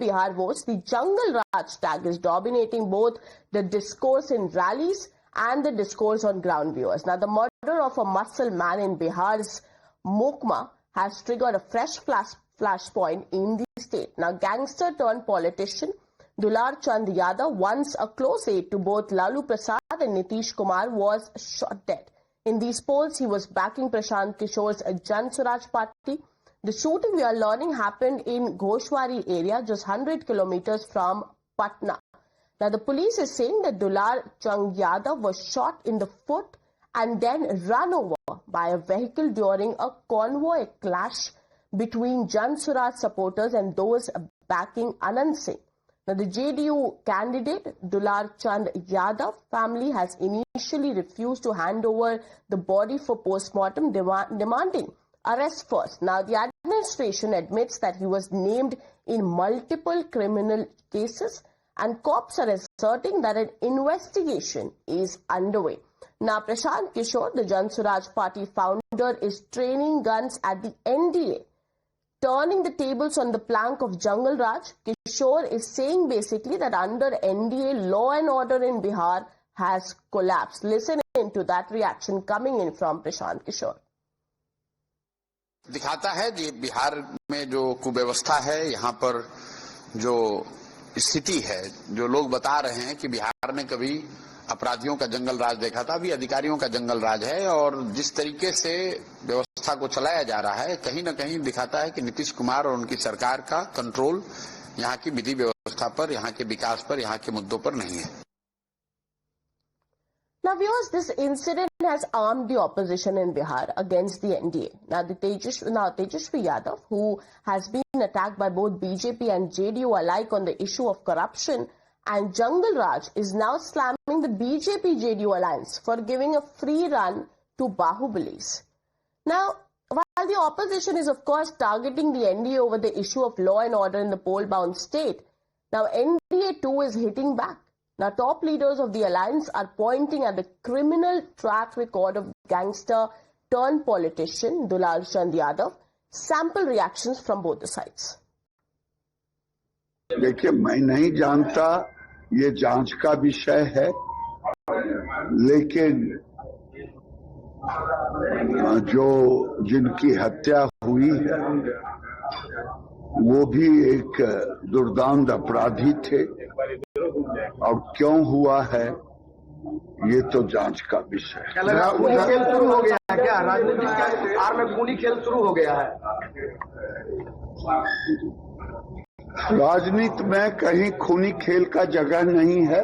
Bihar votes, the Jungle Raj tag is dominating both the discourse in rallies and the discourse on ground viewers. Now, the murder of a muscle man in Bihar's Mokma has triggered a fresh flashpoint in the state. Now, gangster turned politician Dular Chand Yadav, once a close aide to both Lalu Prasad and Nitish Kumar, was shot dead. In these polls, he was backing Prashant Kishore's Jan Swaraj party. The shooting, we are learning, happened in Ghoshwari area, just 100 kilometers from Patna. Now, the police is saying that Dular Chand Yadav was shot in the foot and then run over by a vehicle during a convoy clash between Jan Swaraj supporters and those backing Anand Singh. Now, the JDU candidate Dular Chand Yadav family has initially refused to hand over the body for post-mortem, demanding arrest first. Now, the administration admits that he was named in multiple criminal cases, and cops are asserting that an investigation is underway. Now, Prashant Kishore, the Jan Swaraj party founder, is training guns at the NDA, turning the tables on the plank of Jungle Raj. Kishore is saying basically that under NDA, law and order in Bihar has collapsed. Listen to that reaction coming in from Prashant Kishore. दिखाता है कि बिहार में जो कुव्यवस्था है, यहाँ पर जो स्थिति है, जो लोग बता रहे हैं कि बिहार ने कभी अपराधियों का जंगल राज देखा था, अभी अधिकारियों का जंगल राज है। और जिस तरीके से व्यवस्था को चलाया जा रहा है, कहीं न कहीं दिखाता है कि नीतीश कुमार और उनकी सरकार का कंट्रोल यहाँ की विधि व्यवस्था पर, यहाँ के विकास पर, यहाँ के मुद्दों पर नहीं है। Now, viewers, this incident has armed the opposition in Bihar against the NDA. Now, Tejashwi Yadav, who has been attacked by both BJP and JDU alike on the issue of corruption and Jungle Raj, is now slamming the BJP-JDU alliance for giving a free run to Bahubalis. Now, while the opposition is, of course, targeting the NDA over the issue of law and order in the poll-bound state, now NDA too is hitting back. Now, top leaders of the alliance are pointing at the criminal track record of gangster turned politician Dular Chand Yadav. Sample reactions from both the sides. देखिए, मैं नहीं जानता, ये जांच का विषय है, लेकिन जो जिनकी हत्या हुई है वो भी एक दुर्दांत अपराधी थे, और क्यों हुआ है ये तो जांच का विषय है। खूनी खेल शुरू हो गया है क्या? राजनीतिक के आर में खूनी खेल शुरू हो गया है। राजनीति में कहीं खूनी खेल का जगह नहीं है।